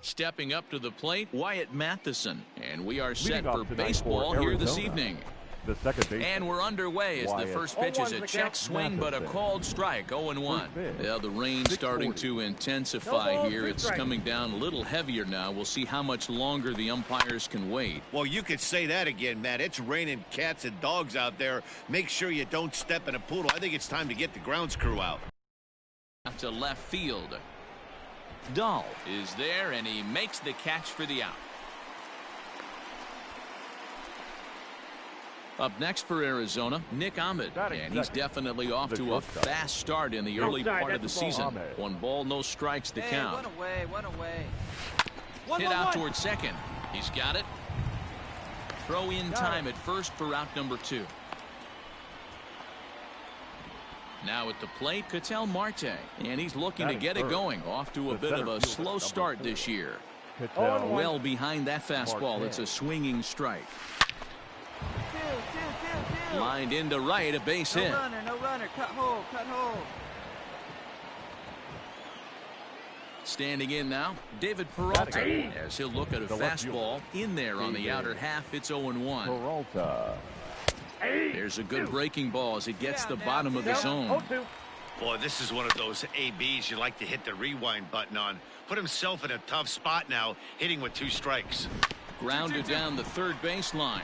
Stepping up to the plate, Wyatt Matheson. And we are set Leading for off tonight baseball for here this Arizona, evening. the second baseman. And we're underway as the first pitch is a check swing, but a called strike, 0-1. Yeah, the rain starting to intensify here. It's coming down a little heavier now. We'll see how much longer the umpires can wait. Well, you could say that again, Matt. It's raining cats and dogs out there. Make sure you don't step in a poodle. I think it's time to get the grounds crew out. To left field. Dahl is there, and he makes the catch for the out. Up next for Arizona, Nick Ahmed, and he's definitely off to a fast start in the early part of the season. 1 ball, no strikes to count. One away. Hit out towards second. He's got it. Throw in time at first for out number 2. Now at the plate, Ketel Marte, and he's looking to get it going. Off to a bit of a slow start this year. Well behind that fastball. It's a swinging strike. Lined into right, a base hit. No runner, cut hole. Standing in now, David Peralta, as he'll look at a fastball in there on the outer half. It's 0-1. Peralta. There's a good breaking ball as it gets the bottom of the zone. Boy, this is one of those ABs you like to hit the rewind button on. Put himself in a tough spot now, hitting with 2 strikes. Grounded down the third baseline.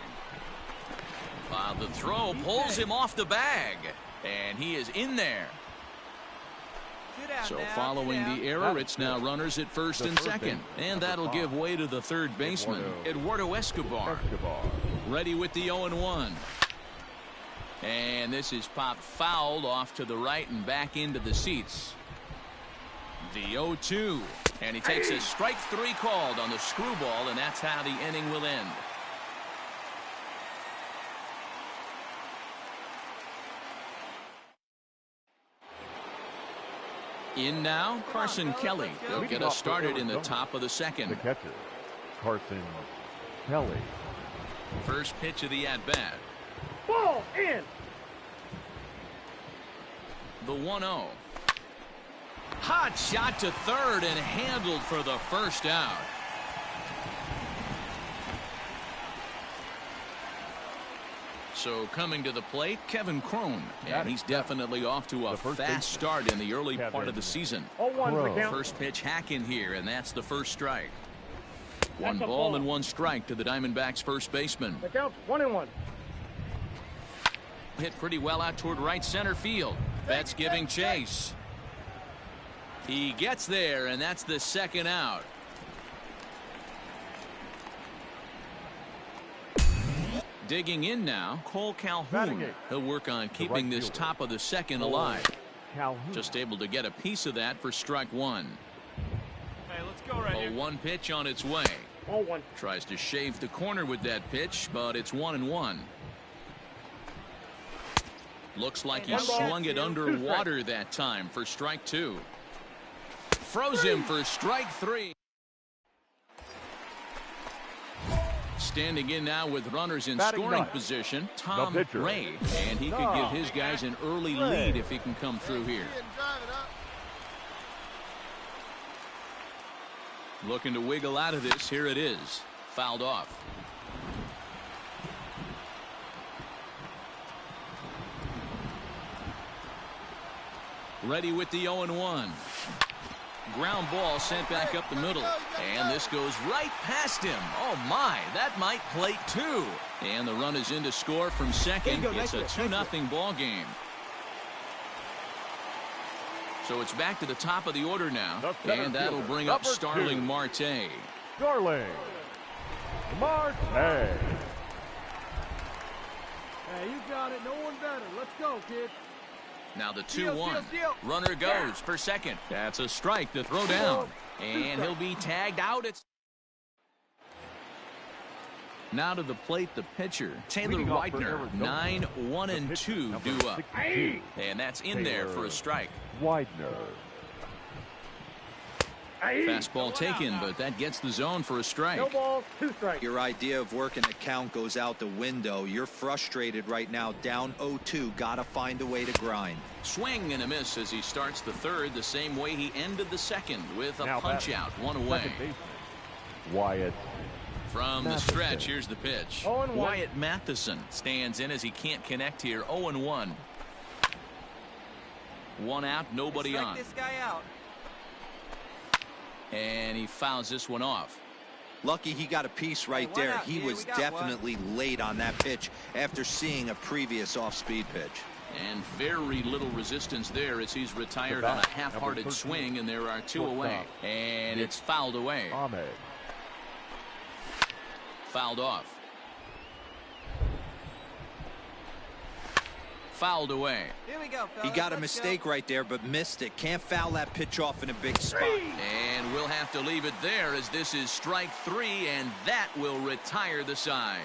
The throw pulls him off the bag, and he is in there. So following the error, it's now runners at first and second, and that'll give way to the third baseman, Eduardo Escobar. Ready with the 0-1. And this is popped fouled off to the right and back into the seats. The 0-2, and he takes a strike 3 called on the screwball, and that's how the inning will end. In now, Carson Kelly. They'll get us started in the top of the second. The catcher, Carson Kelly. First pitch of the at-bat. Ball in. The 1-0. Hot shot to third and handled for the first out. So coming to the plate, Kevin Cron, and he's definitely off to a fast start in the early part of the season. First pitch hack in here, and that's the first strike. 1 ball and 1 strike to the Diamondbacks first baseman. The count's 1-1. Hit pretty well out toward right center field. Betts giving chase. He gets there, and that's the second out. Digging in now, Cole Calhoun. He'll work on keeping this top of the second alive. Just able to get a piece of that for strike 1. Hey, let's go right here. A 1 pitch on its way. Tries to shave the corner with that pitch, but it's 1-1. Looks like he swung it underwater that time for strike 2. Froze him for strike 3. Standing in now with runners in scoring position, Tom Ray, and he could give his guys an early lead if he can come through here. Looking to wiggle out of this. Here it is. Fouled off. Ready with the 0-1. Ground ball sent back up the middle, and this goes right past him. Oh my, that might plate 2. And the run is in to score from second. It's a 2-0 ball game. So it's back to the top of the order now, and that'll bring up Starling Marte. Starling Marte. Hey, you got it. No one better. Let's go, kid. Now the 2-1. Runner goes for second. That's a strike to throw down. And he'll be tagged out. It's now to the plate, the pitcher, Taylor Widener. 9-1-2 due up. And that's in there for a strike. Widener. Fastball taken, but that gets the zone for a strike. No ball, 2 strikes. Your idea of working a count goes out the window. You're frustrated right now, down 0-2. Gotta find a way to grind. Swing and a miss as he starts the third the same way he ended the second with a punch out, 1 away. Wyatt From the Matheson. stretch, here's the pitch. 0-1. Wyatt Matheson stands in as he can't connect here. 0-1. One out, nobody Strike on. this guy out. And he fouls this one off. Lucky he got a piece right Hey, one there. out, He kid. was We got definitely late on that pitch after seeing a previous off-speed pitch. And very little resistance there as he's retired on a half-hearted number 13. swing, and there are two Shortstop. away. And it's fouled away. Ahmed. Fouled off. Fouled away. Here we go, fellas. He got a Let's mistake right there, but missed it. Can't foul that pitch off in a big spot. And we'll have to leave it there as this is strike 3, and that will retire the side.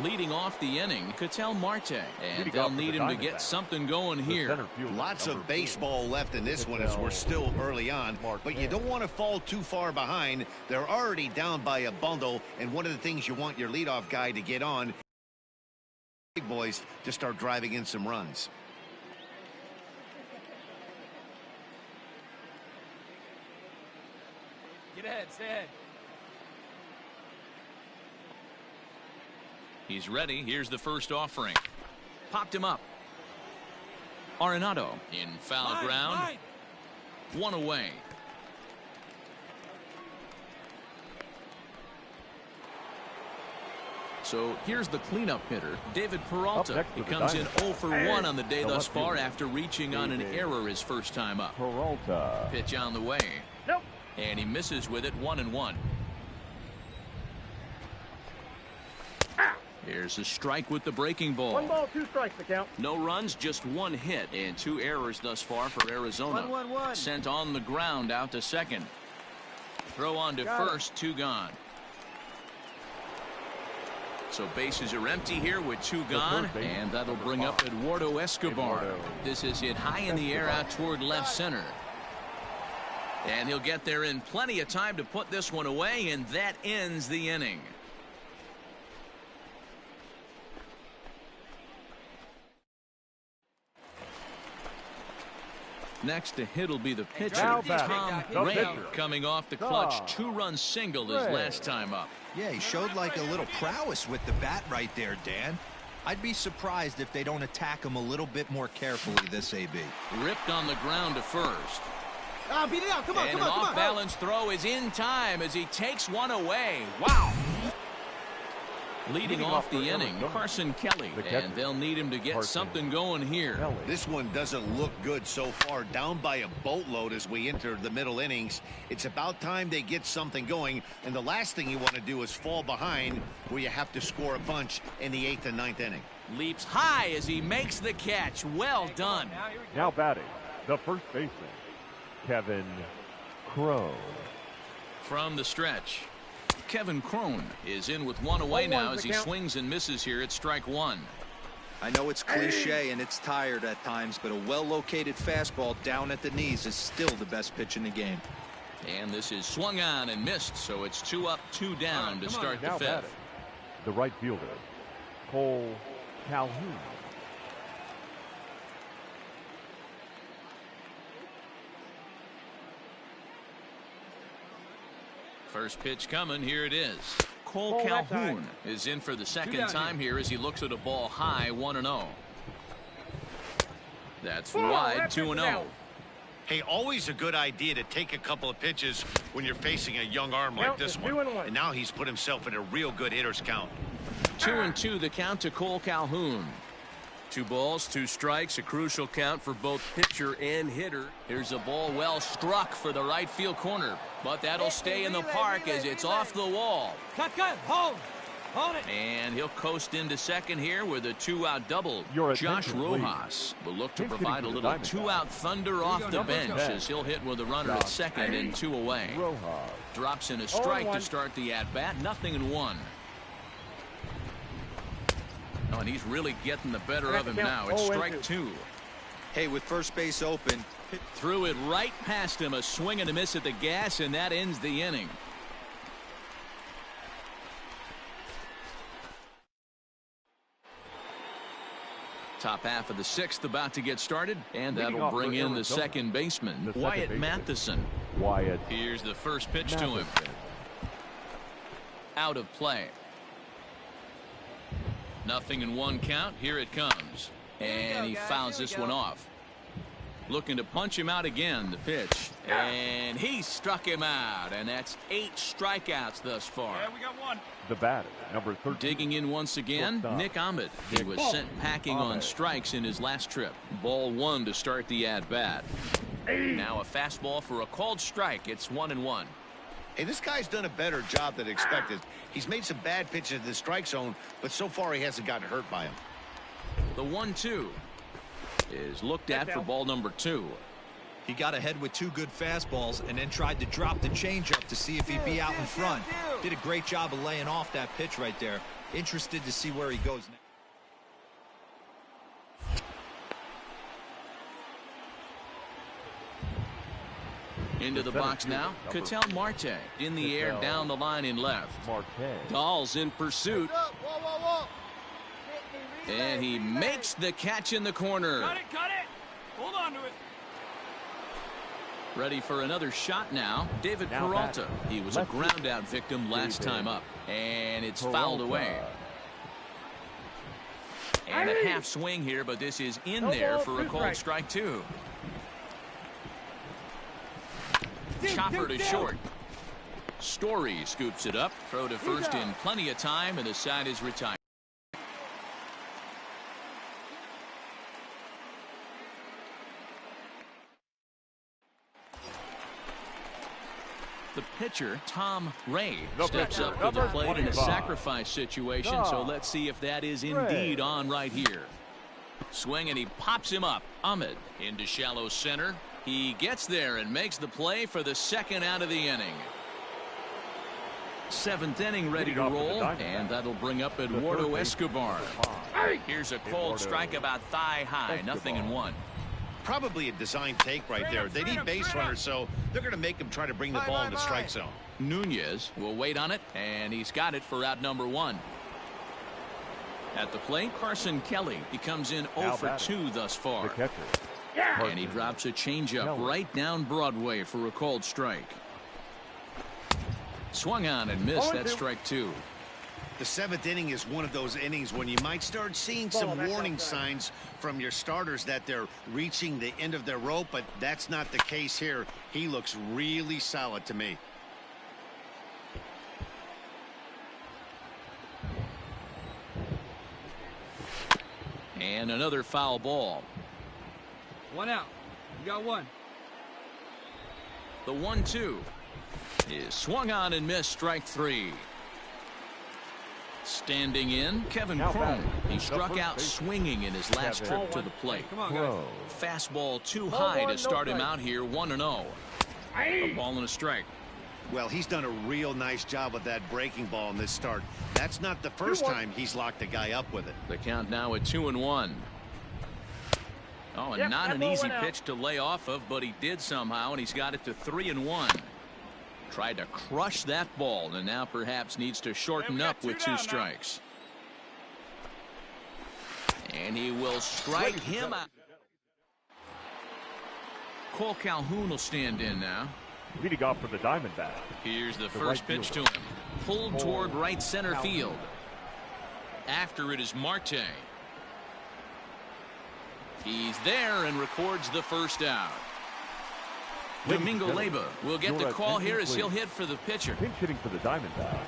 Leading off the inning, Ketel Marte, and Leading they'll off for need the him to get Diamondbacks. something going The here. center fielder, Lots number of 4. baseball left in this one as we're still early on, but you don't want to fall too far behind. They're already down by a bundle, and one of the things you want your leadoff guy to get on, big boys, to start driving in some runs. Get ahead, stay ahead. He's ready. Here's the first offering. Popped him up. Arenado in foul ground. One away. So here's the cleanup hitter, David Up Peralta. next He for the comes in Diamondbacks. 0 for 1 on the day The thus left far fielder, after reaching on an David error his first time up. Peralta. Pitch on the way. Nope. And he misses with it. 1-1. Here's a strike with the breaking ball. 1 ball, 2 strikes to count. No runs, just 1 hit, and 2 errors thus far for Arizona. 1-1-1. Sent on the ground out to second. Throw on to Got it. first, 2 gone. So bases are empty here with 2 gone, third baseman, and that'll number bring up 5. Eduardo Escobar. Eduardo This is hit high in the air out toward left center. And he'll get there in plenty of time to put this one away, and that ends the inning. Next to hit will be the pitcher, Now batting, Tom the Ray, pitcher. coming off the clutch Tom 2-run single his Ray. last time up. Yeah, he showed like a little prowess with the bat right there, Dan. I'd be surprised if they don't attack him a little bit more carefully this AB. Ripped on the ground to first. Beat it out. Come on, And come an on, come on. off-balance throw is in time as he takes one away. Wow. Leading off the for inning, Arizona, Carson Kelly, the catcher, and they'll need him to get Carson something going here. Kelly. This one doesn't look good so far, down by a boatload as we enter the middle innings. It's about time they get something going, and the last thing you want to do is fall behind where you have to score a bunch in the 8th and 9th inning. Leaps high as he makes the catch. Well done. Now, here we go. Now batting, the first baseman, Kevin Crowe. From the stretch, Kevin Crone is in with 1 away 0-1 now as the he count. swings and misses here at strike 1. I know it's cliche and it's tired at times, but a well-located fastball down at the knees is still the best pitch in the game. And this is swung on and missed, so it's 2 up, 2 down to start the Now 5th. batting, the right fielder, Cole Calhoun. First pitch coming. Here it is. Cole Ball that Calhoun time. is in for the second down time here as he looks at a ball high 1-0. That's Ball, wide that pitch is 2-0. out. Hey, always a good idea to take a couple of pitches when you're facing a young arm like Count this is one. 2-1. And now he's put himself in a real good hitter's count. 2-2 the count to Cole Calhoun. 2 balls, 2 strikes, a crucial count for both pitcher and hitter. Here's a ball well struck for the right field corner, but that'll stay in the park as it's off the wall. Cut, hold. Hold it. And he'll coast into second here with a 2-out double. Your Josh attention, please. Rojas will look to Pinch provide a hitting for the little Diamondbacks. 2-out thunder off the Number bench 10. as he'll hit with a runner at Josh second and 2 away. Rojas. Drops in a strike to 0-1. start the at-bat. 0-1. Oh, and he's really getting the better of him now. It's strike 2. Hey, with first base open, Threw it right past him. A swing and a miss at the gas, and that ends the inning. Top half of the sixth about to get started, and Leading that'll off bring for in the Arizona, second baseman, the second Wyatt baseman. Matheson. Wyatt Here's the first pitch to him. Matheson. Out of play. 0-1 count. Here it comes. And he fouls this one off. Looking to punch him out again, the pitch. And he struck him out. And that's 8 strikeouts thus far. Yeah, we got one. The batter, number 13. Digging in once again, Shortstop. Nick Ahmed. He was sent packing on strikes in his last trip. Ball 1 to start the at-bat. Now a fastball for a called strike. It's 1-1. Hey, this guy's done a better job than expected. He's made some bad pitches in the strike zone, but so far he hasn't gotten hurt by him. The 1-2 is looked at for ball number 2. He got ahead with 2 good fastballs and then tried to drop the changeup to see if he'd be out in front. Did a great job of laying off that pitch right there. Interested to see where he goes next. Into the box now. Ketel Marte in the air down the line in left. Marte. Dahl's in pursuit. And he makes the catch in the corner. Cut it, cut it. Hold on to it. Ready for another shot now. David Now Peralta. batting. He was a Lefty. ground out victim last David time up. And it's Peralta. fouled away. And a half swing here, but this is in there for a called strike 2. Chopper to short. Story scoops it up. Throw to first in plenty of time, and the side is retired. The pitcher, Tom Ray, steps up to the plate in a 25. sacrifice situation, so let's see if that is indeed on right here. Swing, and he pops him up. Ahmed into shallow center. He gets there and makes the play for the second out of the inning. 7th inning ready to roll, and that'll bring up Eduardo Escobar. Here's a cold strike about thigh high. 0-1. Probably a design take right there. They need base runners, so they're going to make him try to bring the ball in the strike zone. Nunez will wait on it, and he's got it for out number 1. At the plate, Carson Kelly. He comes in 0 for 2 thus The far. catcher. And he drops a changeup right down Broadway for a called strike. Swung on and missed. That's strike 2. The 7th inning is one of those innings when you might start seeing some warning signs from your starters that they're reaching the end of their rope, but that's not the case here. He looks really solid to me. And another foul ball. 1 out. You got 1. The 1-2 is swung on and missed. Strike 3. Standing in, Kevin Now Cron. batting. He The struck first out baseman. swinging in his last Kevin trip to the plate. Come on, guys. Crow. Fastball too high to start him out here. 1-0. A ball and a strike. Well, he's done a real nice job with that breaking ball in this start. That's not the first time he's locked a guy up with it. The count now at 2-1. Oh, and not an easy pitch to lay off of, but he did somehow, and he's got it to 3-1. Tried to crush that ball, and now perhaps needs to shorten up with 2 strikes. And he will strike him out. Cole Calhoun will stand in now. Leading off for the Diamondbacks. Here's the The first right pitch to fielder. him. Pulled toward right center field. After it is Marte. He's there and records the first out. Domingo Leyba will get the call here as he'll hit for the pitcher. Pinch hitting for the Diamondbacks.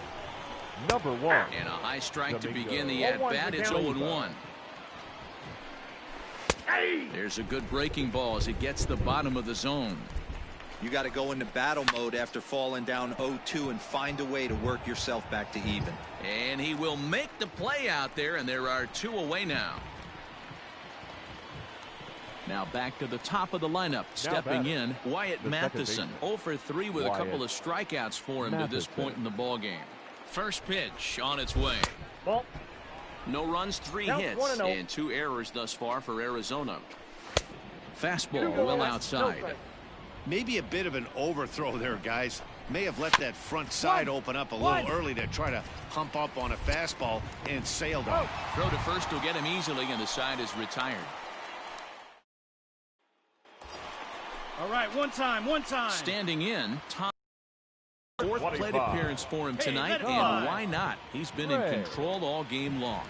Number 1. And a high strike to Domingo. begin the at-bat. It's 0-1. There's a good breaking ball as it gets the bottom of the zone. You got to go into battle mode after falling down 0-2 and find a way to work yourself back to even. And he will make the play out there, and there are 2 away now. Now back to the top of the lineup. Stepping batting. in, Wyatt The second Matheson. baseman. 0 for 3 with a Wyatt couple of strikeouts for him to this Matheson. point in the ball game. First pitch on its way. Ball. No runs, 3 Count hits, 1-0. and 2 errors thus far for Arizona. Fastball well outside. Maybe a bit of an overthrow there, guys. may have let that front side open up a little early to try to hump up on a fastball and sailed on. Throw to first will get him easily, and the side is retired. All right, one time. Standing in, Tom. Fourth 25. plate appearance for him tonight, and why not? He's been in control all game long.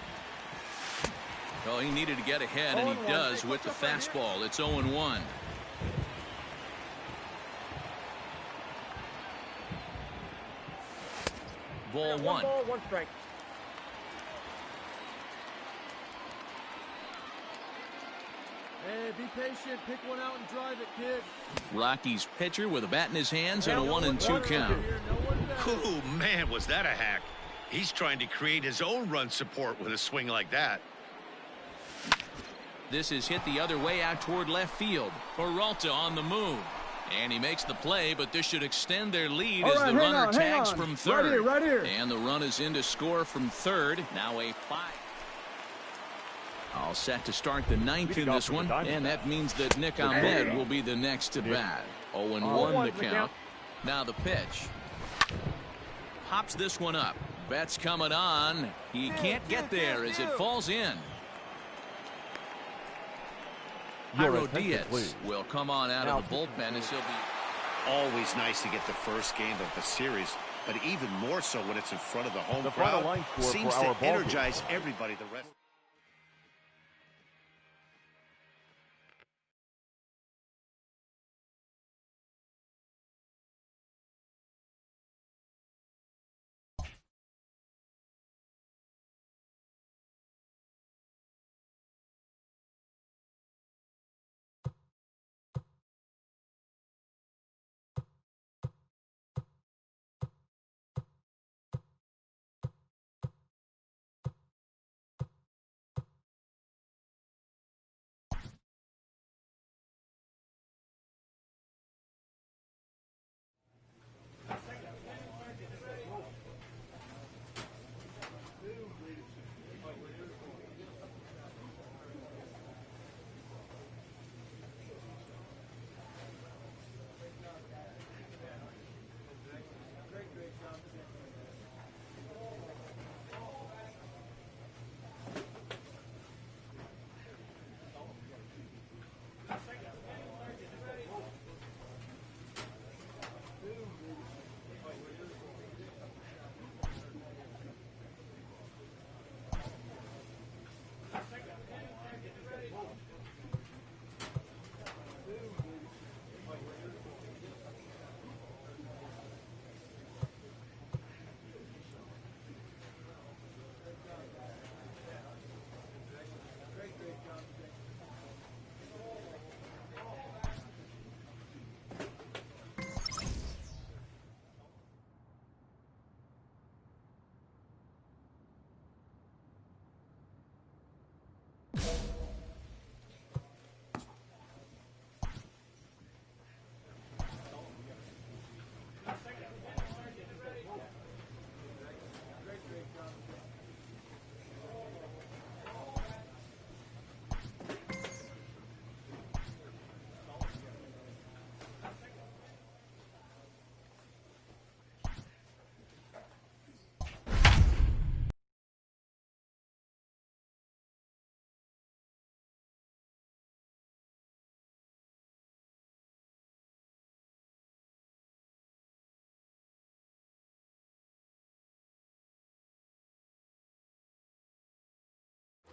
Well, he needed to get ahead, and he does with the fastball. It's 0-1. Ball one. Ball, one strike. Hey, be patient. Pick one out and drive it, kid. Rockies pitcher with a bat in his hands and a 1-2 count. Oh, man, was that a hack. He's trying to create his own run support with a swing like that. This is hit the other way out toward left field. Peralta on the move. And he makes the play, but this should extend their lead as the runner tags from third. Right here. And the run is in to score from third. Now a 5. All set to start the ninth in this one, and that means that Nick Ahmed will be the next to bat. 0-1 the count. Now the pitch. Pops this one up. Bet's coming on. He can't get there as it falls in. Jairo Diaz will come on out of the bullpen as he'll be. Always nice to get the first game of the series, but even more so when it's in front of the home crowd. Seems to energize everybody the rest.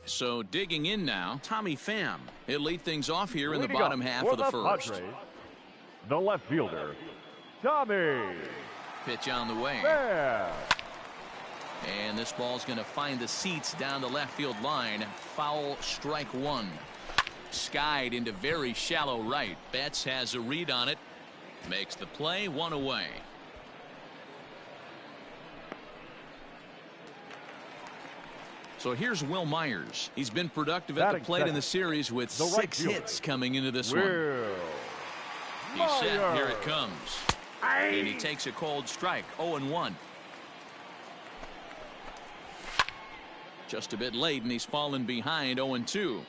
So digging in now, Tommy Pham. He'll lead things off here in the bottom half of the first. Padres, the left fielder, Tommy Pitch on the way. Pham. And this ball's going to find the seats down the left field line. Foul, strike one. Skied into very shallow right. Betts has a read on it. Makes the play, one away. So here's Will Myers. He's been productive at the plate in the series with 6 hits coming into this one. He's set. Here it comes. And he takes a cold strike. 0-1. Just a bit late, and he's fallen behind. 0-2.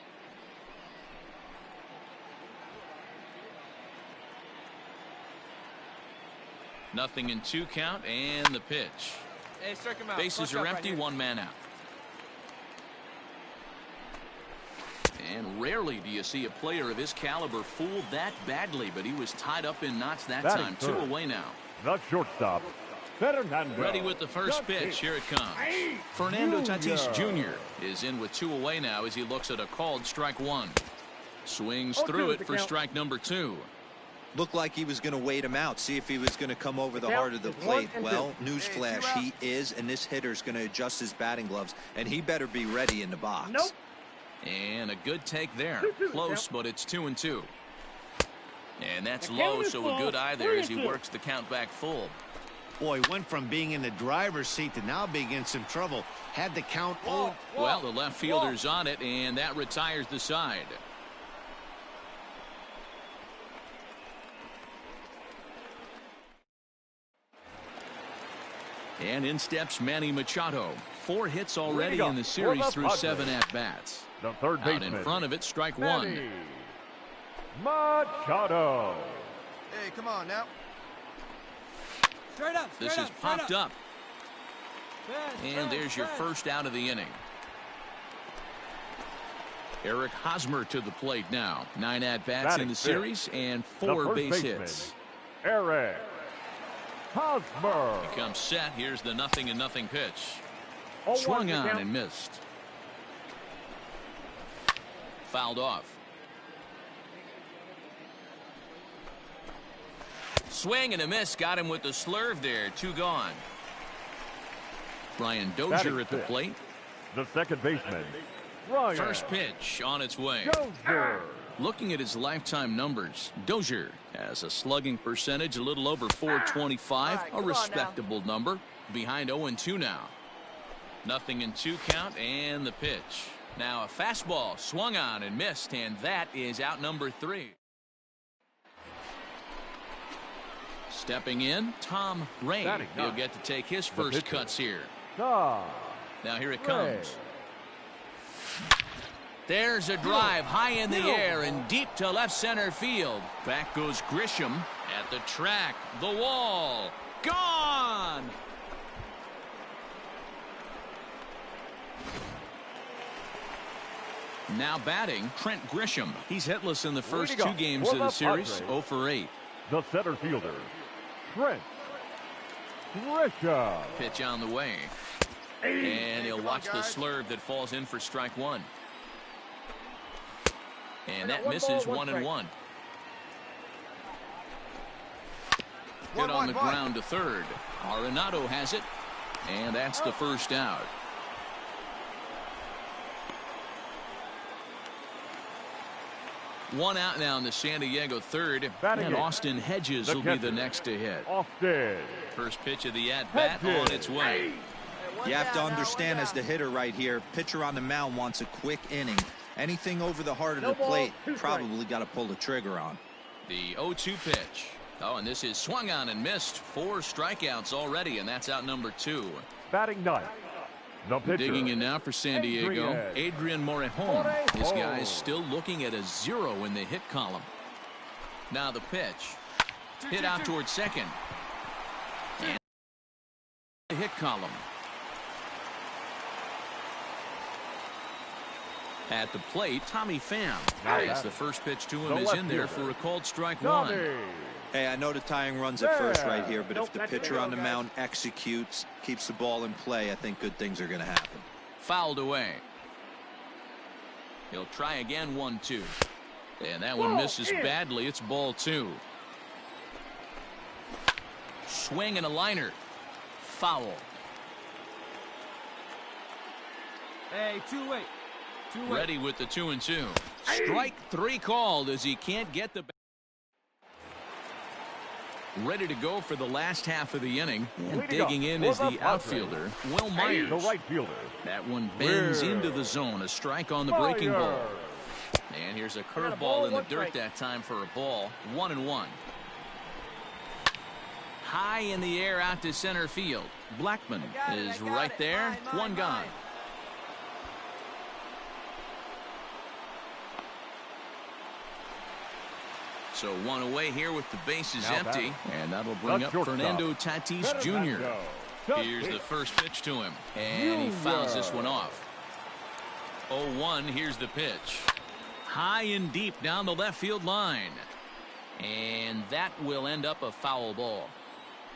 Nothing in 2 count and the pitch. Hey, strike him out. Bases are empty, 1 man out. And rarely do you see a player of his caliber fooled that badly, but he was tied up in knots that time. 2 away now. The shortstop, Fernando. Ready with the first pitch. Here it comes. Fernando Tatis Jr. is in with 2 away now as he looks at a called strike 1. Swings through it for strike number 2. Looked like he was going to wait him out, see if he was going to come over the heart of the plate. Well, newsflash, he is, and this hitter's going to adjust his batting gloves, and he better be ready in the box. Nope. And a good take there. Close, but it's 2-2. And that's low, so a good eye there as he works the count back full. Boy, went from being in the driver's seat to now being in some trouble. Had the count. Well, the left fielder's on it, and that retires the side. And in steps Manny Machado. 4 hits already in the series through 7 at-bats. The third Out baseman. in front of it, strike 1. Manny Machado. Hey, come on now. Straight up. This is popped up. And there's your first out of the inning. Eric Hosmer to the plate now. 9 at-bats in the series and 4 base hits. Eric Hosmer. He comes set. Here's the 0-0 pitch. 0-1 Swung on count. and missed. Fouled off. Swing and a miss. Got him with the slurve there. 2 gone. Brian Dozier at the plate. The second baseman, Brian First pitch on its way. Dozier. Looking at his lifetime numbers, Dozier has a slugging percentage a little over .425, a respectable number. Behind 0-2 now. 0-2 count and the pitch. Now a fastball swung on and missed, and that is out number 3. Stepping in, Tom Ray. He'll get to take his first cuts here. Now here it comes. There's a drive high in the air and deep to left center field. Back goes Grisham at the track. The wall. Gone! Now batting, Trent Grisham. He's hitless in the first 2 games of the series. 0 for 8. The center fielder, Trent Grisham. Pitch on the way. And he'll watch the slurve that falls in for strike 1. And that misses 1-1. Hit on the ground to third. Arenado has it. And that's the first out. One out now in the San Diego third. And Austin Hedges will be the next to hit. Austin. First pitch of the at-bat on its way. You have to understand, as the hitter right here, pitcher on the mound wants a quick inning. Anything over the heart of the plate, probably got to pull the trigger on. The 0-2 pitch. Oh, and this is swung on and missed. 4 strikeouts already, and that's out number 2. Batting ninth, the pitcher. Digging in now for San Diego, Adrian Morejon. This guy is still looking at a 0 in the hit column. Now the pitch. Hit out towards second. And the hit column. At the plate, Tommy Pham. As the first pitch to him is in there for a called strike 1. Hey, I know the tying run's at first right here, but if the pitcher on the mound executes, keeps the ball in play, I think good things are going to happen. Fouled away. He'll try again, 1-2. And that one misses badly. It's ball 2. Swing and a liner. Foul. Hey, 2-8. Ready with the 2-2. Strike 3 called as he can't get the. Ready to go for the last half of the inning. And digging in is the outfielder, Will Myers. The right fielder. That one bends into the zone. A strike on the breaking ball. And here's a curveball in the dirt that time for a ball. 1-1. High in the air out to center field. Blackman is right there. 1 gone. So one away here with the bases Now empty. batting. And that'll bring The up shortstop, Fernando Tatis Jr. Fernando Here's the Tatis first pitch to him. And he fouls this one off. 0-1, here's the pitch. High and deep down the left field line. And that will end up a foul ball.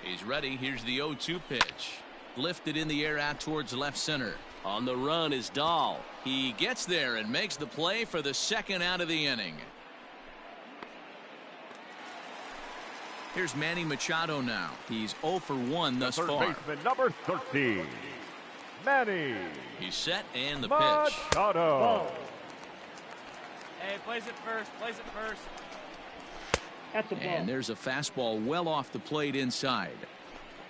He's ready. Here's the 0-2 pitch. Lifted in the air out towards left center. On the run is Dahl. He gets there and makes the play for the second out of the inning. Here's Manny Machado now. He's 0 for 1 thus third far. baseman, number 13, Manny He's set and the pitch. Machado. Hey, place it first. Place it first. That's a ball. And there's a fastball well off the plate inside.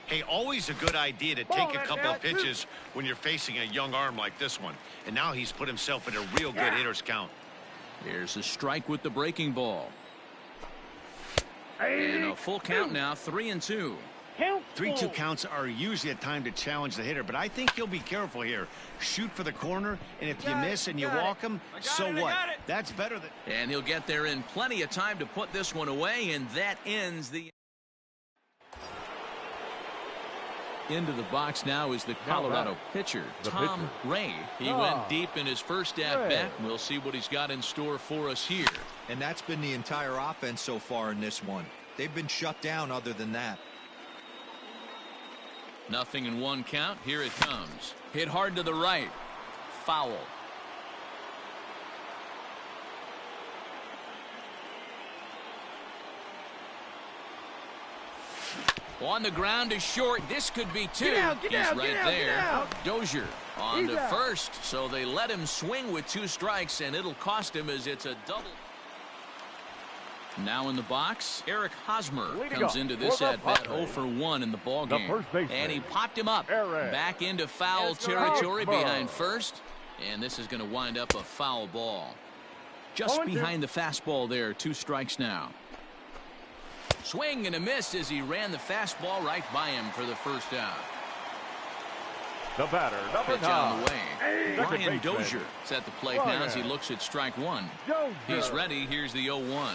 Hey, always a good idea to take a couple of pitches when you're facing a young arm like this one. And now he's put himself in a real good hitter's count. Here's a strike with the breaking ball. And a full count now, 3-2. 3-2 counts are usually a time to challenge the hitter, but I think he'll be careful here. Shoot for the corner, and if you miss and you walk him, so what? That's better than... And he'll get there in plenty of time to put this one away, and that ends the... Into the box now is the Colorado pitcher, Tom Ray. He went deep in his first at-bat. We'll see what he's got in store for us here. And that's been the entire offense so far in this one. They've been shut down other than that. Nothing in one count. Here it comes. Hit hard to the right. Foul. On the ground is short. This could be two. He's right there. Dozier on to first. So they let him swing with 2 strikes, and it'll cost him as it's a double. Now in the box, Eric Hosmer comes into this at-bat 0 for 1 in the ballgame. And he popped him up. Back into foul territory behind first. And this is going to wind up a foul ball. Just behind the fastball there. 2 strikes now. Swing and a miss as he ran the fastball right by him for the first out. The batter, number Pitch 9. on the way. Second Ryan baseman, Dozier is at the plate now as he looks at strike 1. He's ready. Here's the 0-1.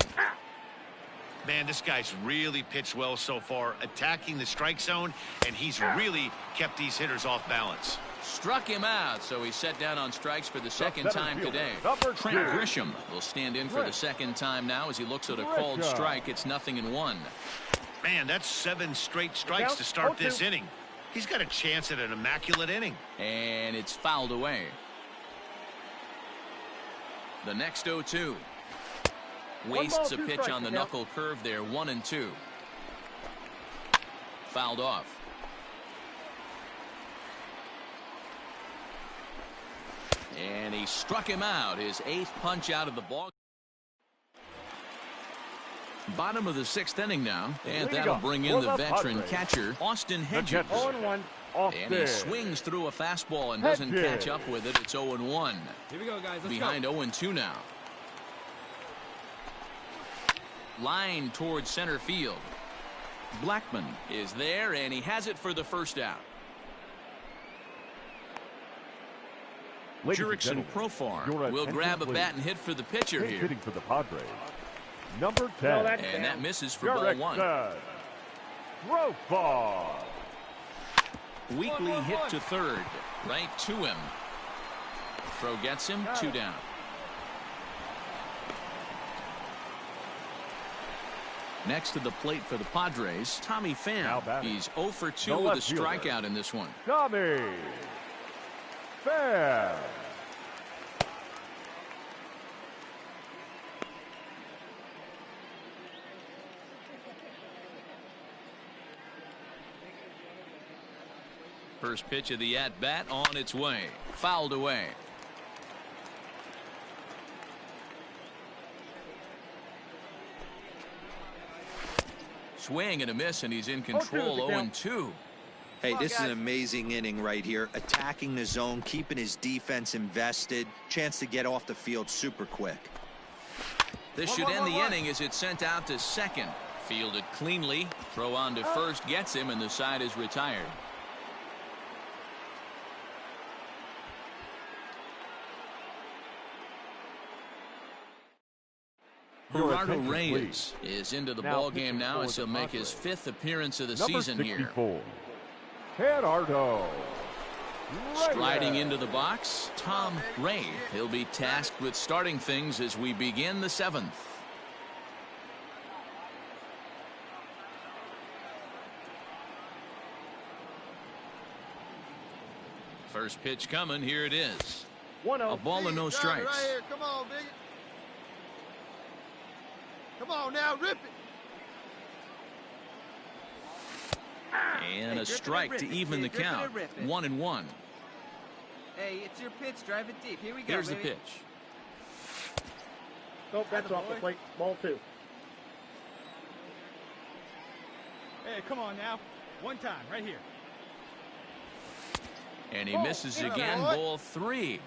Man, this guy's really pitched well so far, attacking the strike zone, and he's really kept these hitters off balance. Struck him out, so he's set down on strikes for the second time today. Number Trent 2. Grisham will stand in for the second time now as he looks at a called strike. It's 0-1. Man, that's 7 straight strikes to start this inning. He's got a chance at an immaculate inning. And it's fouled away. The next 0-2. Wastes a pitch on the knuckle curve there. 1-2. Fouled off. And he struck him out. His 8th punch out of the ball. Bottom of the 6th inning now. And that'll bring in the veteran catcher, Austin Hedges. And he swings through a fastball and doesn't catch up with it. It's 0-1. Here we go, guys. Let's Behind go. 0-2 now. Line towards center field. Blackman is there, and he has it for the first out. Jurickson Profar will grab a bat and hit for the pitcher here. Hitting for the Padres. Number 10. And that misses for ball 1. Profar. Weakly hit to third. Right to him. Throw gets him. 2 down. Next to the plate for the Padres, Tommy Pham. He's 0 for 2 with a strikeout in this one. Tommy Pham. First pitch of the at-bat on its way. Fouled away. Swing and a miss, and he's in control. 0-2. Hey, this is an amazing inning right here. Attacking the zone, keeping his defense invested. Chance to get off the field super quick. This should end the inning as it's sent out to second. Fielded cleanly. Throw on to first gets him, and the side is retired. Gerardo Reyes is into the ball game now as he'll make his 5th appearance of the season here. Gerardo Striding into the box, Tom Ray. He'll be tasked with starting things as we begin the 7th. First pitch coming. Here it is. 1-0. A ball and no strikes. Right here. Come on, Big. Come on now, rip it. And a strike to even the count. 1-1. Hey, it's your pitch. Drive it deep. Here we go. Here's the baby. pitch. Nope, that's off the plate. Ball 2. Hey, come on now. One time, right here. And he misses again. Ball 3.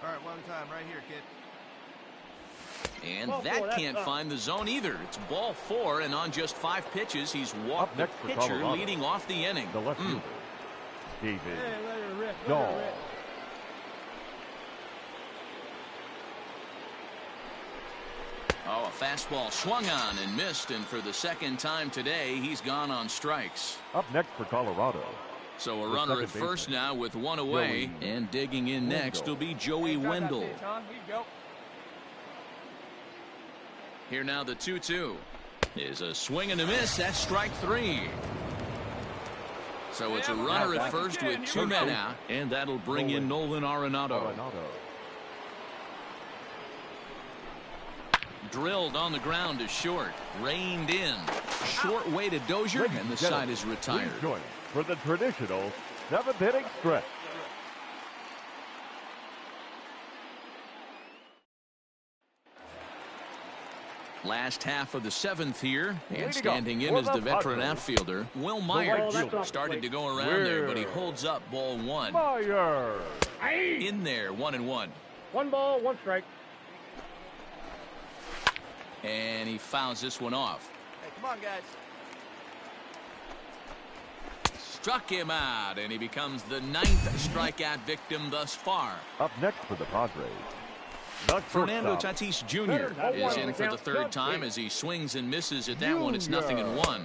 All right, one time, right here, kid. And Ball that 4, that's can't up. find the zone either. It's ball 4, and on just 5 pitches, he's walked Up the next for pitcher, Colorado. leading off the inning. The left fielder, David Hey, let her rip. Let Dahl. her rip. Oh, a fastball swung on and missed, and for the 2nd time today, he's gone on strikes. Up next for Colorado, So a The runner at second first baseman, now with 1 away, Joey and digging in next Wendell. will be Joey Hey, drive that Wendell. pitch, huh? Here you go. Here now the 2-2 is a swing and a miss. That's strike 3. So it's a runner at first with 2 men out, and that'll bring in Nolan Arenado. Drilled on the ground to short, reined in, short way to Dozier, Ladies and the and side gentlemen, is retired. Please join us for the traditional 7th inning stretch. Last half of the 7th here, and Leading standing up in for is the the veteran Padres, outfielder, Will right Myers. fielder, Started to go around there, but he Weir. holds up ball 1. Myers. In there, 1-1. 1 ball, 1 strike. And he fouls this one off. Hey, come on, guys. Struck him out, and he becomes the 9th strikeout victim thus far. Up next for the Padres, the Fernando shortstop, Tatis Jr. is one in for the 3rd time as he swings and misses at that one. It's 0-1.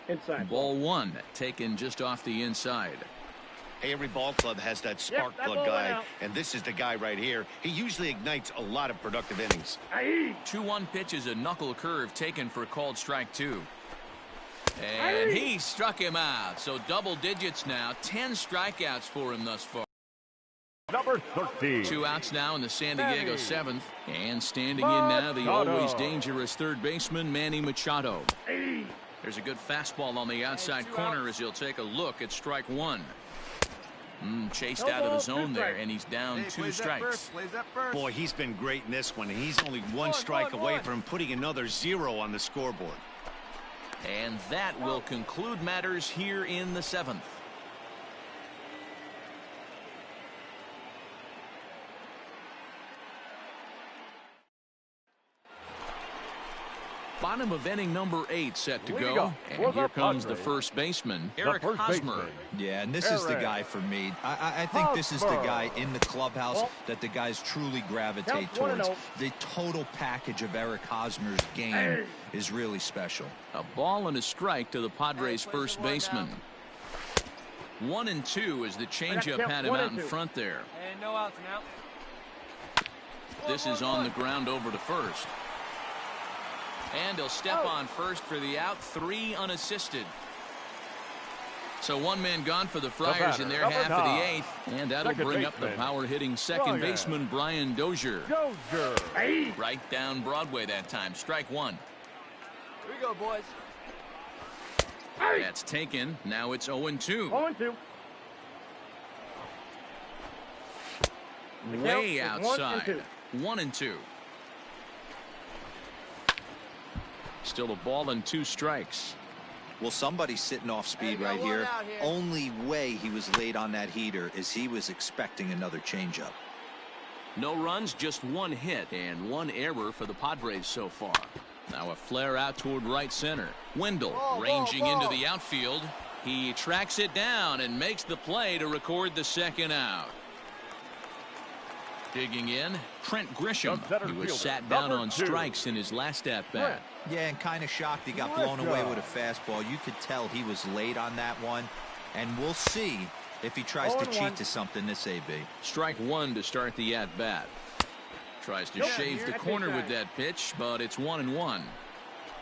Inside. Ball 1 taken just off the inside. Hey, every ball club has that spark that plug ball went guy, out. and this is the guy right here. He usually ignites a lot of productive innings. 2-1 pitch is a knuckle curve taken for called strike 2. And he struck him out. So double digits now. 10 strikeouts for him thus far. number 13. 2 outs now in the San Diego 7th. And standing in now, the Machado. always dangerous 3rd baseman, Manny Machado. There's a good fastball on the outside corner as he'll take a look at strike 1. Chased out of the zone there, and he's down Hey, 2 plays that strikes. first. Plays that first. Boy, he's been great in this one, and he's only one strike away from putting another 0 on the scoreboard. And that will conclude matters here in the 7th. Bottom of inning number 8 set to Leading go. up And for here the comes the Padres, first baseman, the Eric first Hosmer. baseman, Yeah, and this is the Eric guy for me. I think this is the Hosmer. guy in the clubhouse Well, that the guys truly gravitate counts 1-0. towards. The total package of Eric Hosmer's game is really special. A ball and a strike to the Padres' Hey, plays first it 1 baseman. 1-2 as the changeup count had him 1 out and in 2. front there. And no outs now. This is on the ground over to first. And he'll step on first for the out, 3 unassisted. So 1 man gone for the Friars batter, in their number half of the 9. 8th. And that'll Second bring up the baseman, power-hitting second Brian. baseman, Brian Dozier. Dozier. Right down Broadway that time. Strike 1. Here we go, boys. That's taken. Now it's 0-2. 0-2. Way count is 1 and outside. 1-2. Still a ball and 2 strikes. Well, somebody's sitting off speed Hey, right got one here. out here. Only way he was late on that heater is he was expecting another changeup. No runs, just 1 hit and 1 error for the Padres so far. Now a flare out toward right center. Wendell ranging into the outfield. He tracks it down and makes the play to record the 2nd out. Digging in, Trent Grisham. The center He was fielder, sat down number on 2. strikes in his last at-bat. Yeah, and kind of shocked he got blown away with a fastball. You could tell he was late on that one. And we'll see if he tries to cheat to something this AB. Strike 1 to start the at-bat. Tries to shave the corner with that pitch, but it's 1-1.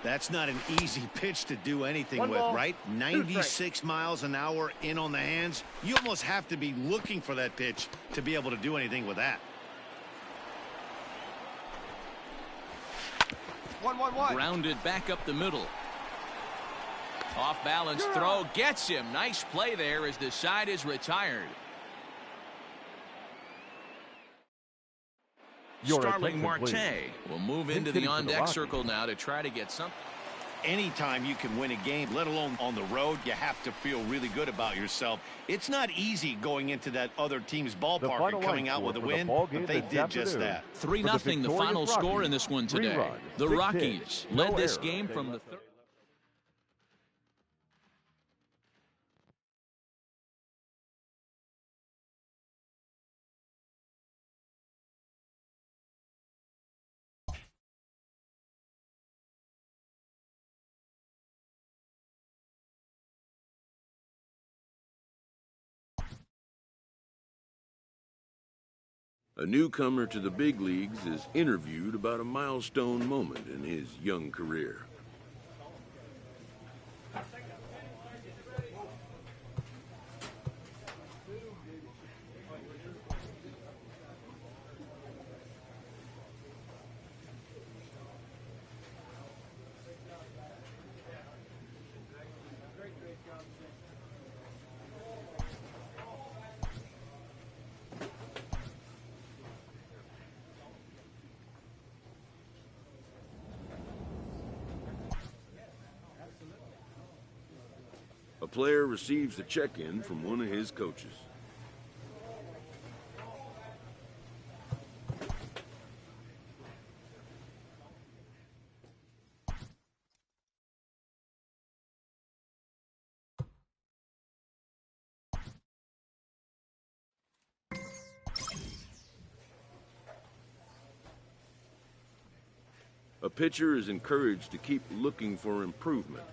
That's not an easy pitch to do anything with, right? 96 miles an hour in on the hands. You almost have to be looking for that pitch to be able to do anything with that. 1-1-1. Grounded back up the middle. Off balance throw gets him. Nice play there as the side is retired. Starling Marte will move into the on-deck circle now to try to get something. Anytime you can win a game, let alone on the road, you have to feel really good about yourself. It's not easy going into that other team's ballpark and coming out with a win, but they did just that. 3-0 the final score in this one today. The Rockies led this game from the third. A newcomer to the big leagues is interviewed about a milestone moment in his young career. A player receives a check-in from one of his coaches. A pitcher is encouraged to keep looking for improvement.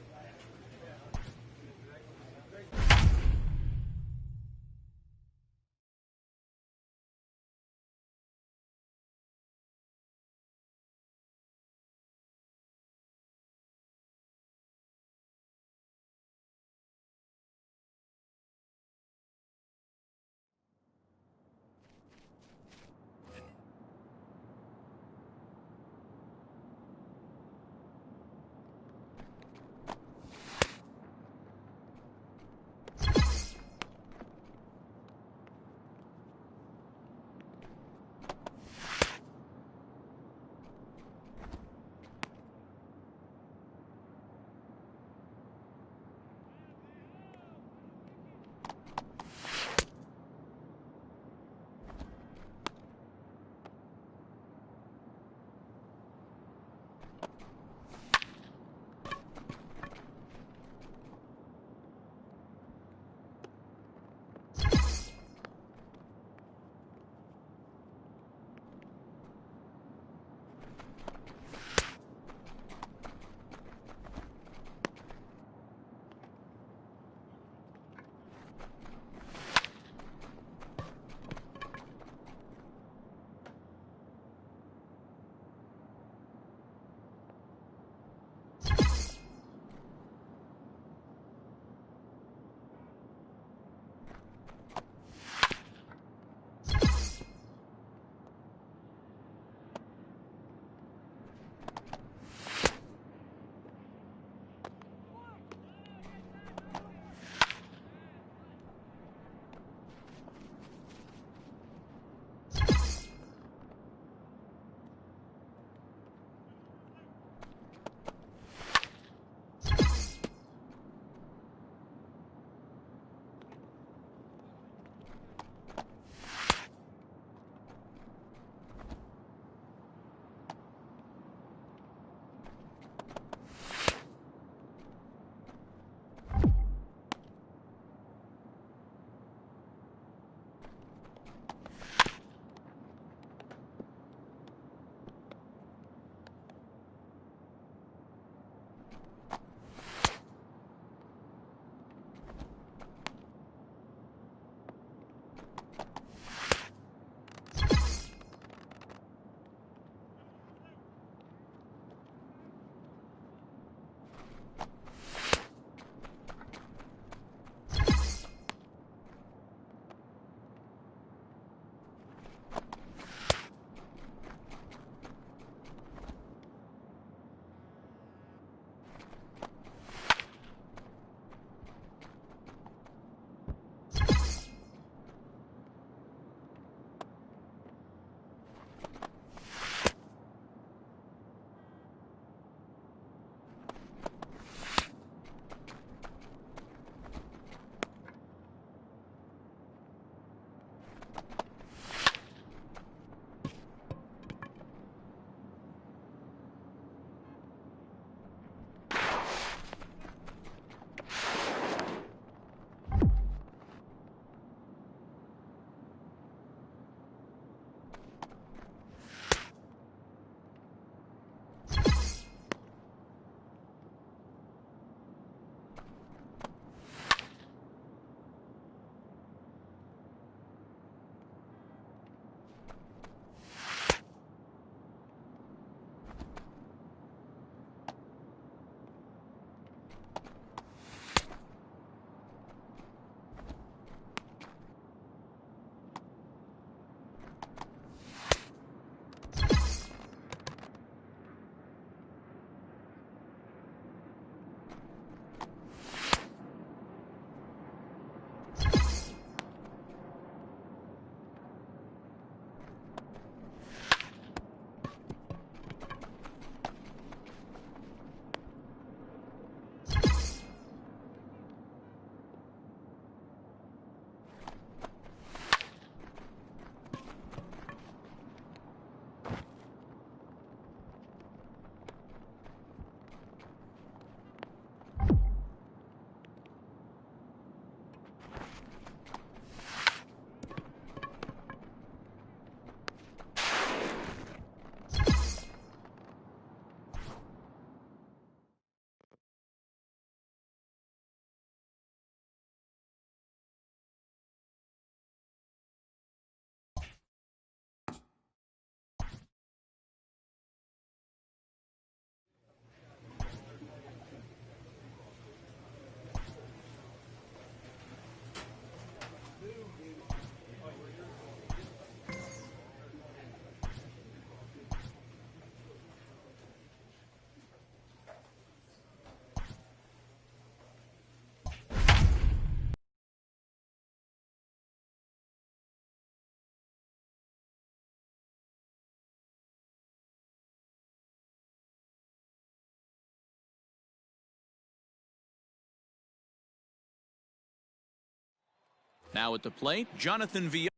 Now at the plate, Jonathan Villar.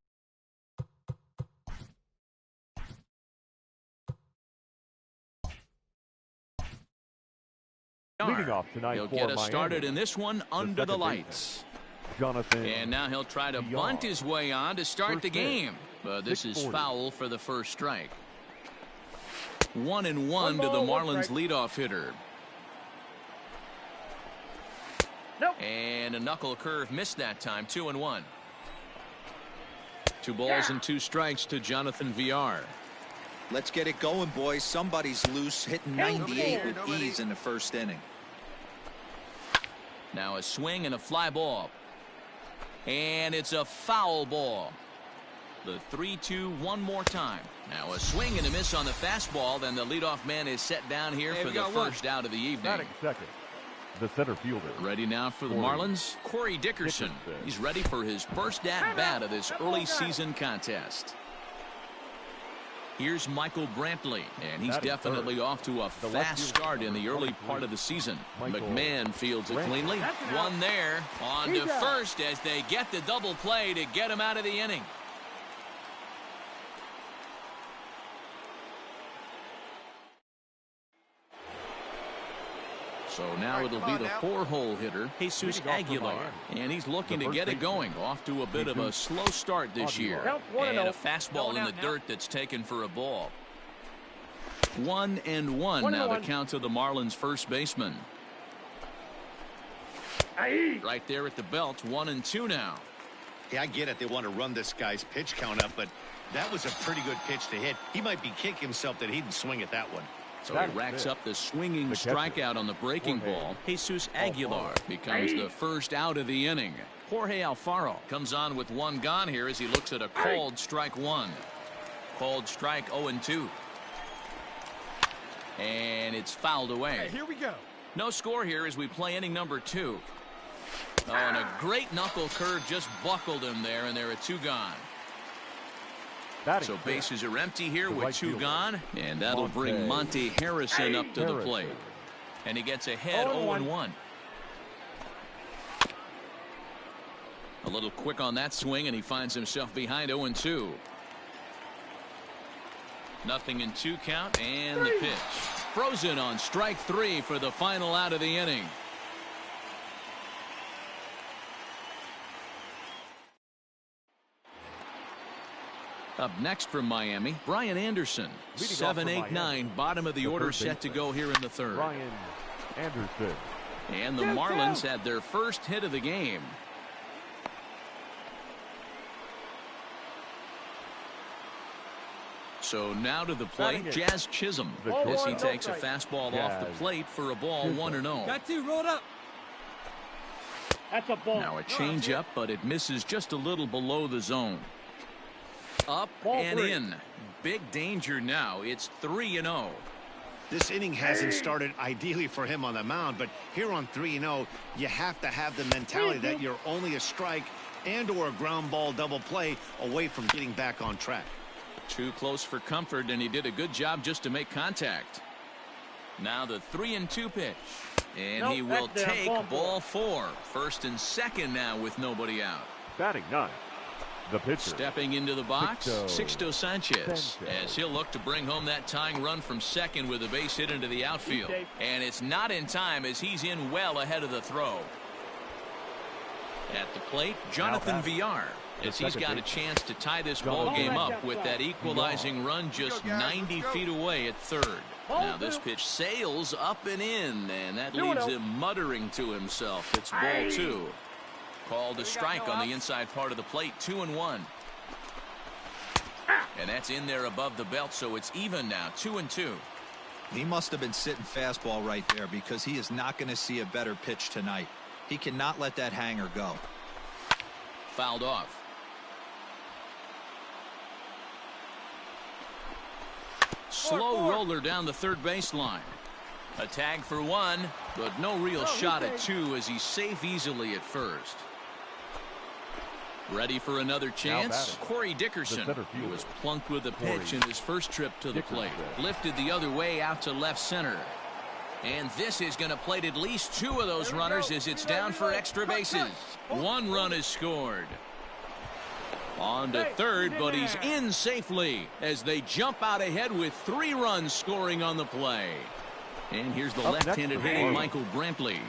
Leading off tonight He'll for get us Miami, started in this one under the lights. Jonathan. And now he'll try to bunt his way on to start the game. But this is foul for the first strike. 1-1 to the Marlins leadoff hitter. Nope. And a knuckle curve missed that time. 2-1. 2 balls and 2 strikes to Jonathan Villar. Let's get it going, boys. Somebody's loose, hitting 98 with ease in the first inning. Now a swing and a fly ball. And it's a foul ball. The 3-2 one more time. Now a swing and a miss on the fastball. Then the leadoff man is set down here for the first out of the evening. Batting second, the center fielder. Ready now for the Marlins, Corey Dickerson. He's ready for his first at-bat of this early season contest. Here's Michael Brantley, and he's definitely off to a fast start in the early part of the season. McMahon fields it cleanly. One there, on to first as they get the double play to get him out of the inning. So now it'll be the 4-hole hitter, Jesus Aguilar. And he's looking to get it going. Off to a bit of a slow start this year. And a fastball in the dirt that's taken for a ball. 1-1 now the count to the Marlins first baseman. Right there at the belt, 1-2 now. Yeah, I get it. They want to run this guy's pitch count up, but that was a pretty good pitch to hit. He might be kicking himself that he didn't swing at that one. So he racks up the swinging strikeout on the breaking ball. Jesus Aguilar becomes the first out of the inning. Jorge Alfaro comes on with 1 gone here as he looks at a called strike 1. Called strike 0-2. And it's fouled away. Hey, here we go. No score here as we play inning number 2. Oh, and a great knuckle curve just buckled him there, and there are 2 gone. So bases are empty here with 2 gone, and that'll bring Monte Harrison up to the plate. And he gets ahead 0-1. A little quick on that swing, and he finds himself behind 0-2. Nothing in 2 count, and the pitch. Frozen on strike 3 for the final out of the inning. Up next from Miami, Brian Anderson. 7-8-9, bottom of the order set to go here in the 3rd. Brian Anderson. And the Marlins had their first hit of the game. So now to the plate, Jazz Chisholm. As he takes a fastball off the plate for a ball 1-0. Got 2, roll it up. That's a ball. Now a changeup, but it misses just a little below the zone. Up and in. Big danger now. It's 3-0. This inning hasn't started ideally for him on the mound, but here on 3-0, you have to have the mentality that you're only a strike and or a ground ball double play away from getting back on track. Too close for comfort, and he did a good job just to make contact. Now the 3-2 pitch. And he will take ball 4. First and second now with nobody out. Batting 9. The pitcher. Stepping into the box, Sixto Sanchez, as he'll look to bring home that tying run from second with a base hit into the outfield. And it's not in time as he's in well ahead of the throw. At the plate, Jonathan Villar, as he's got a chance to tie this ball game up with that equalizing run just 90 feet away at 3rd. Now this pitch sails up and in, and that leaves him muttering to himself. It's ball 2. Called a strike on the inside part of the plate, 2-1. And that's in there above the belt, so it's even now, 2-2. He must have been sitting fastball right there because he is not going to see a better pitch tonight. He cannot let that hanger go. Fouled off. Slow roller down the 3rd baseline. A tag for 1, but no real shot at 2 as he's safe easily at 1st. Ready for another chance? Corey Dickerson, who was plunked with a pitch in his first trip to the plate. Lifted the other way out to left center. And this is going to plate at least 2 of those runners as it's down for extra bases. 1 run is scored. On to third, but he's in safely as they jump out ahead with 3 runs scoring on the play. And here's the left-handed hitting Michael Brantley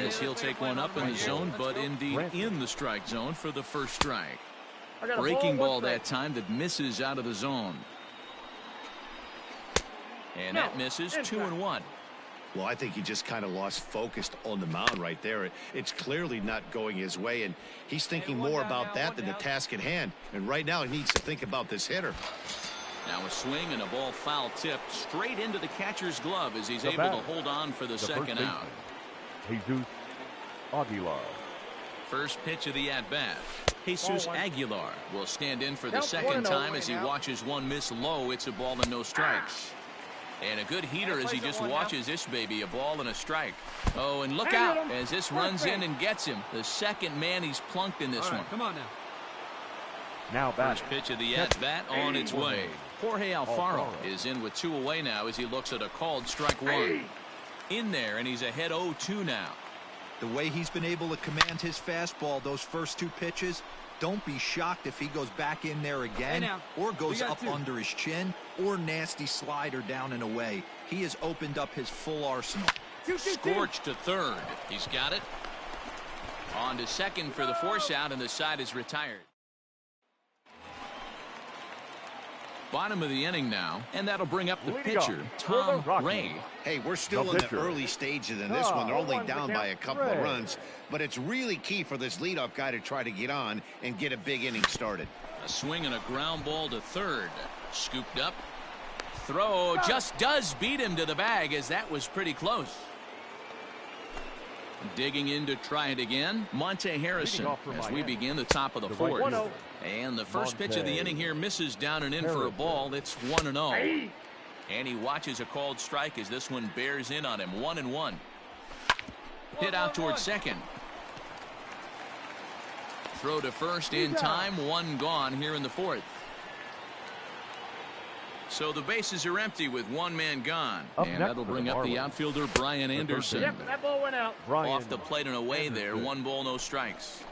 as he'll take one up in the zone, but indeed in the strike zone for the first strike. Breaking ball that time that misses out of the zone. And that misses 2-1. Well, I think he just kind of lost focus on the mound right there. It's clearly not going his way, and he's thinking more about that than the task at hand. And right now he needs to think about this hitter. Now a swing and a ball foul tipped straight into the catcher's glove as he's able to hold on for the second out. Jesus Aguilar. First pitch of the at-bat. Jesus Aguilar will stand in for the second time as he watches one miss low. It's a ball and no strikes. And a good heater as he just watches this baby, a ball and a strike. Oh, and look out as this runs in and gets him. The second man he's plunked in this one. Come on now. Now back. First pitch of the at-bat on its way. Jorge Alfaro is in with 2 away now as he looks at a called strike 1. In there, and he's ahead 0-2 now. The way he's been able to command his fastball those first 2 pitches, don't be shocked if he goes back in there again or goes up under his chin or nasty slider down and away. He has opened up his full arsenal. Scorched to third. He's got it. On to second for the force out, and the side is retired. Bottom of the inning now, and that'll bring up the pitcher, Tom Ray. Hey, we're still in the early stages in this one. They're only down by a couple of runs, but it's really key for this leadoff guy to try to get on and get a big inning started. A swing and a ground ball to third. Scooped up. Throw just does beat him to the bag as that was pretty close. Digging in to try it again, Monte Harrison as we begin the top of the 4th. And the first pitch of the inning here misses down and in for a ball. It's 1-0. And he watches a called strike as this one bears in on him. 1-1. Hit out towards second. Throw to first in time. 1 gone here in the 4th. So the bases are empty with 1 man gone. And that'll bring up the outfielder Brian Anderson. Yep, that ball went out. Off the plate and away there. 1 ball, no strikes.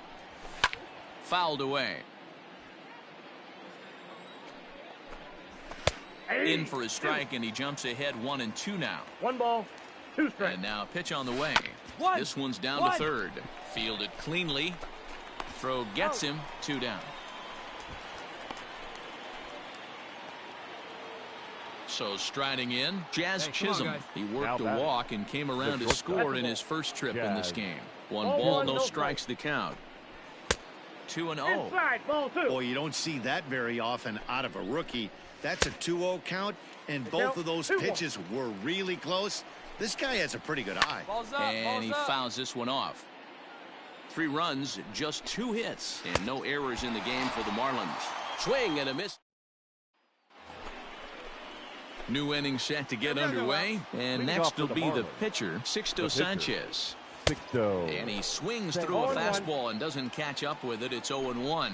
Fouled away. In for a strike, and he jumps ahead 1-2 now. 1 ball, 2 strikes. And now a pitch on the way. This one's down to third. Fielded cleanly. Throw gets him. 2 down. So striding in, Jazz Chisholm. He worked a walk and came around to score in his first trip in this game. 1 ball, no strikes the count. 2-0. Inside, ball 2. Boy, you don't see that very often out of a rookie. That's a 2-0 count, and both of those pitches were really close. This guy has a pretty good eye. And he fouls this one off. 3 runs, just 2 hits, and no errors in the game for the Marlins. Swing and a miss. New inning set to get underway, and next will be the pitcher, Sixto Sanchez. And he swings through a fastball and doesn't catch up with it. It's 0-1.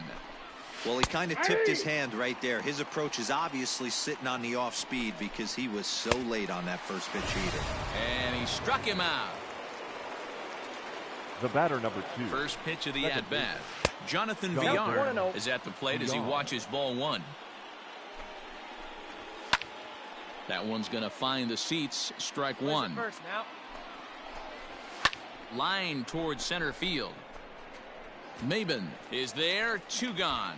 Well, he kind of tipped his hand right there. His approach is obviously sitting on the off speed because he was so late on that first pitch either. And he struck him out. The batter, number 2. First pitch of the at-bat. Jonathan Villar is at the plate as he watches ball 1. That one's going to find the seats. Strike 1. Line towards center field. Maben is there. 2 gone.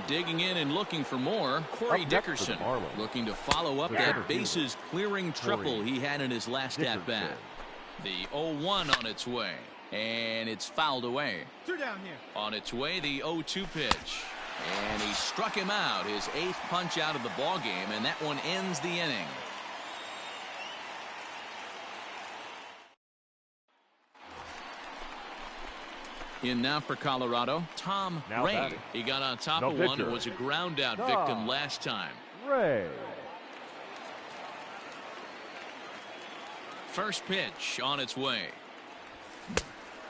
Digging in and looking for more, Corey Dickerson looking to follow up that bases clearing triple he had in his last at-bat. The 0-1 on its way, and it's fouled away. 2 down here. On its way, the 0-2 pitch, and he struck him out, his 8th punch out of the ball game, and that one ends the inning. In now for Colorado, Tom Ray. He got on top of one. It was a ground out victim last time. Ray. First pitch on its way.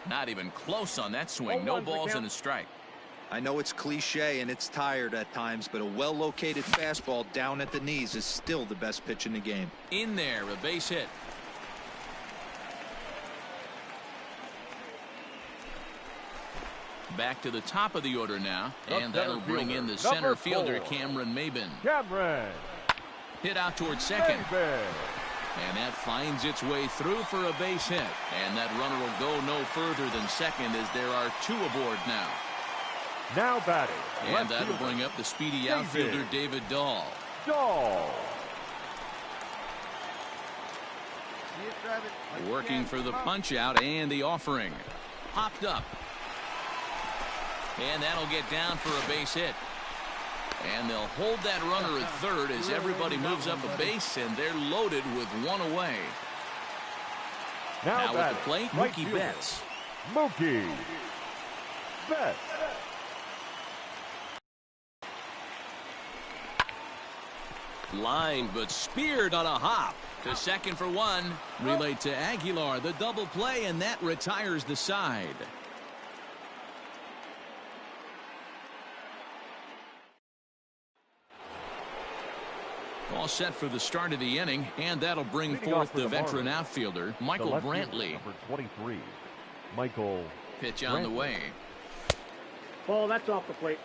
Not even close on that swing. No balls and a strike. I know it's cliche and it's tired at times, but a well-located fastball down at the knees is still the best pitch in the game. In there, a base hit. Back to the top of the order now, and that'll bring in the center fielder, Cameron Maybin. Cameron. Hit out towards second. Maybin. And that finds its way through for a base hit. And that runner will go no further than second as there are 2 aboard now. Now batting. And that'll bring up the speedy outfielder, David Dahl. Dahl. Working for the punch out and the offering. Popped up. And that'll get down for a base hit. And they'll hold that runner at third as everybody moves up a base, and they're loaded with 1 away. Now at the plate, Mookie Betts. Mookie Betts. Lined but speared on a hop. To second for 1. Relayed to Aguilar, the double play, and that retires the side. All set for the start of the inning, and that'll bring forth the veteran outfielder, Michael Brantley. Number 23, Michael. Pitch on the way. Ball, that's off the plate.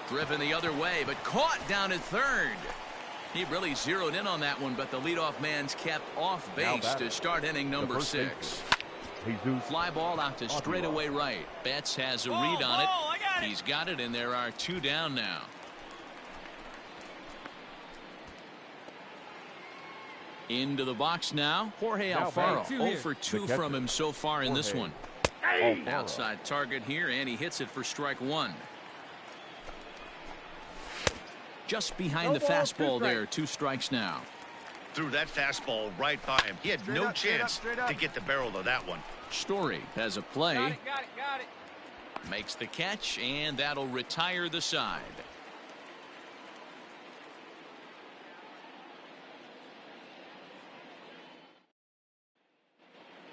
Driven the other way, but caught down at third. He really zeroed in on that one, but the leadoff man's kept off base to start inning number 6. Fly ball out to straightaway right. Betts has a read on it. He's got it, and there are 2 down now. Into the box now, Jorge Alfaro. 0 for 2 from him so far in this one. Outside target here, and he hits it for strike 1. Just behind the fastball there, 2 strikes now. Threw that fastball right by him. He had no chance to get the barrel of that one. Story has a play. Got it. Makes the catch, and that'll retire the side.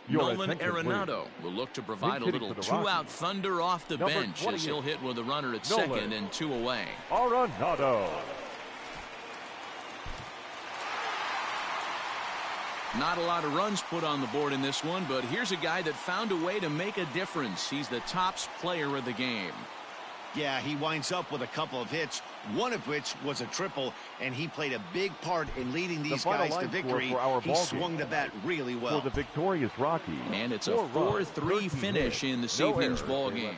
Nolan Arenado will look to provide a little 2-out thunder off the bench as he'll hit with a runner at second and 2 away. Arenado. Not a lot of runs put on the board in this one, but here's a guy that found a way to make a difference. He's the tops player of the game. Yeah, he winds up with a couple of hits, one of which was a triple, and he played a big part in leading these guys to victory. He swung the bat really well. For the victorious Rockies. And it's a 4-3 finish in this evening's ball game.